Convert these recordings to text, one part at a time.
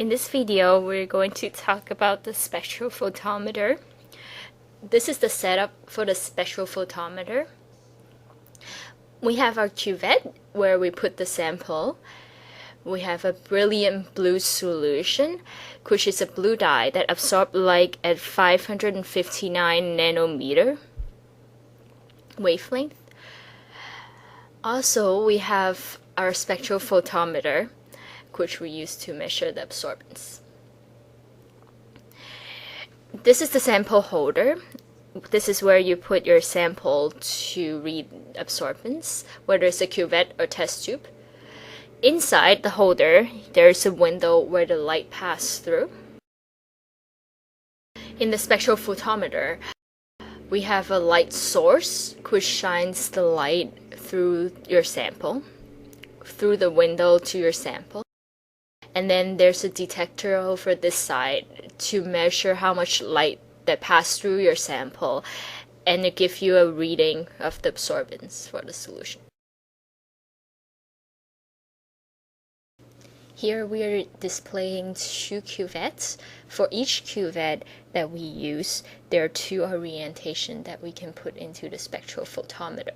In this video, we're going to talk about the spectrophotometer. This is the setup for the spectrophotometer. We have our cuvette where we put the sample. We have a brilliant blue solution, which is a blue dye that absorbs light at 559 nanometer wavelength. Also, we have our spectrophotometer, which we use to measure the absorbance. This is the sample holder. This is where you put your sample to read absorbance, whether it's a cuvette or test tube. Inside the holder, there's a window where the light passes through. In the spectrophotometer, we have a light source which shines the light through your sample, through the window to your sample. And then there's a detector over this side to measure how much light that passed through your sample, and it gives you a reading of the absorbance for the solution. Here we are displaying 2 cuvettes. For each cuvette that we use, there are 2 orientations that we can put into the spectrophotometer.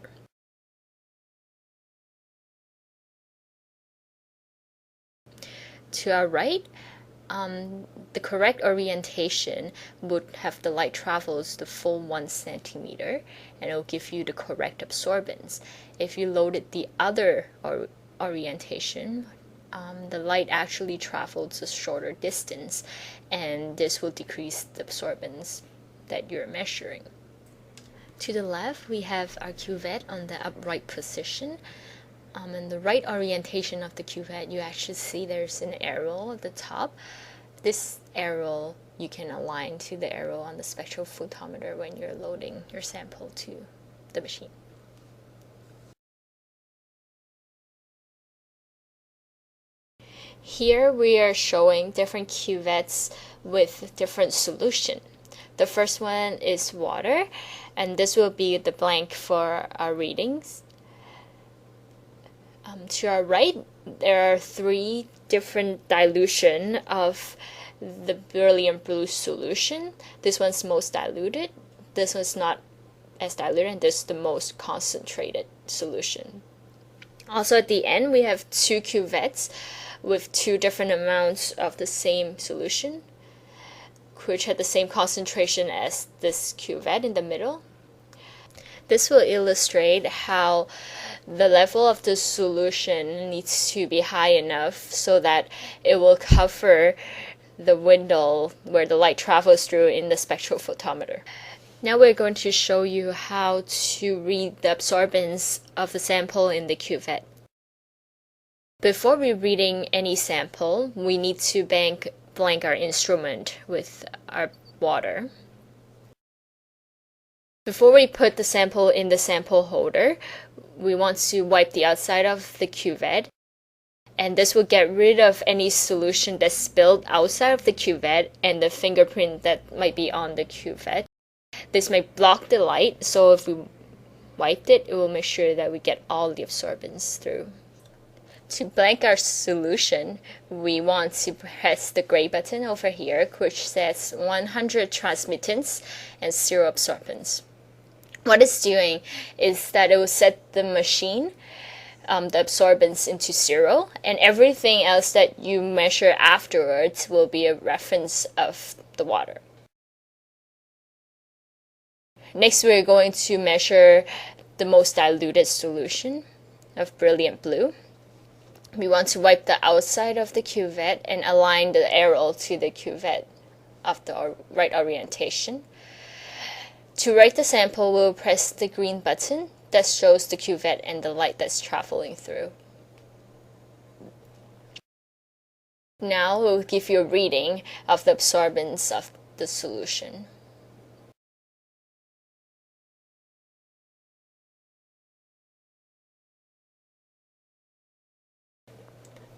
To our right, the correct orientation would have the light travels the full 1 centimeter, and it will give you the correct absorbance. If you loaded the other orientation, the light actually travels a shorter distance, and this will decrease the absorbance that you're measuring. To the left, we have our cuvette on the upright position. In the right orientation of the cuvette, you actually see there's an arrow at the top. This arrow you can align to the arrow on the spectrophotometer when you're loading your sample to the machine. Here we are showing different cuvettes with different solution. The first one is water, and this will be the blank for our readings. To our right, there are 3 different dilution of the brilliant blue solution. This one's most diluted, this one's not as diluted, and this is the most concentrated solution. Also at the end, we have 2 cuvettes with 2 different amounts of the same solution, which had the same concentration as this cuvette in the middle. This will illustrate how the level of the solution needs to be high enough so that it will cover the window where the light travels through in the spectrophotometer. Now we're going to show you how to read the absorbance of the sample in the cuvette. Before we reading any sample, we need to blank our instrument with our water. Before we put the sample in the sample holder, we want to wipe the outside of the cuvette, and this will get rid of any solution that's spilled outside of the cuvette and the fingerprint that might be on the cuvette. This may block the light, so if we wiped it, it will make sure that we get all the absorbance through. To blank our solution, we want to press the gray button over here, which says 100 transmittance and 0 absorbance. What it's doing is that it will set the machine, the absorbance into 0, and everything else that you measure afterwards will be a reference of the water. Next, we're going to measure the most diluted solution of brilliant blue. We want to wipe the outside of the cuvette and align the arrow to the cuvette of the right orientation. To write the sample, we'll press the green button that shows the cuvette and the light that's traveling through. Now we'll give you a reading of the absorbance of the solution.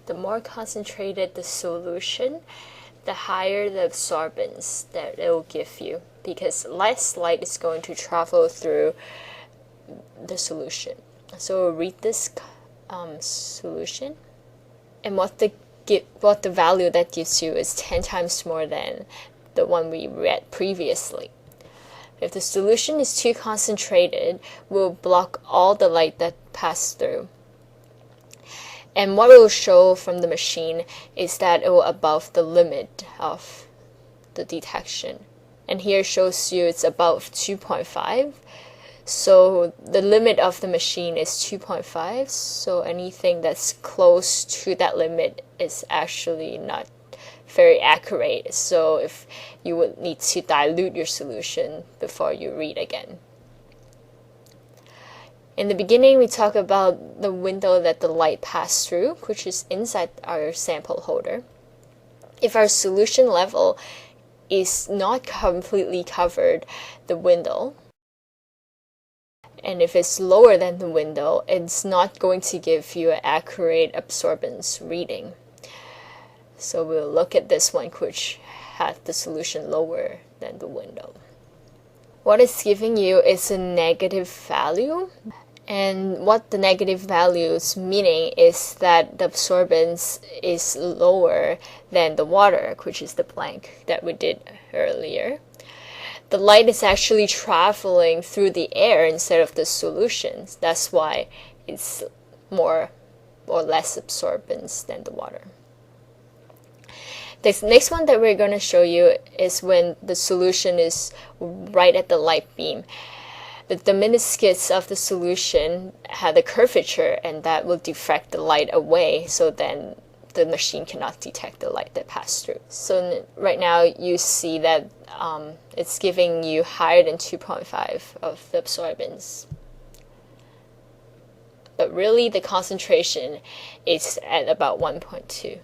The more concentrated the solution, the higher the absorbance that it will give you, because less light is going to travel through the solution. So we'll read this solution, and what the what the value that gives you is 10 times more than the one we read previously. If the solution is too concentrated, we'll block all the light that passed through. And what it will show from the machine is that it will above the limit of the detection. And here shows you it's above 2.5. So the limit of the machine is 2.5. So anything that's close to that limit is actually not very accurate. So if you would need to dilute your solution before you read again. In the beginning, we talk about the window that the light passed through, which is inside our sample holder. If our solution level is not completely covered the window, and if it's lower than the window, it's not going to give you an accurate absorbance reading. So we'll look at this one, which had the solution lower than the window. What it's giving you is a negative value. And what the negative value is meaning is that the absorbance is lower than the water, which is the blank that we did earlier. The light is actually traveling through the air instead of the solutions. That's why it's more or less absorbance than the water. The next one that we're going to show you is when the solution is right at the light beam. The meniscus of the solution had a curvature, and that will diffract the light away, so then the machine cannot detect the light that passed through. So right now you see that it's giving you higher than 2.5 of the absorbance. But really the concentration is at about 1.2.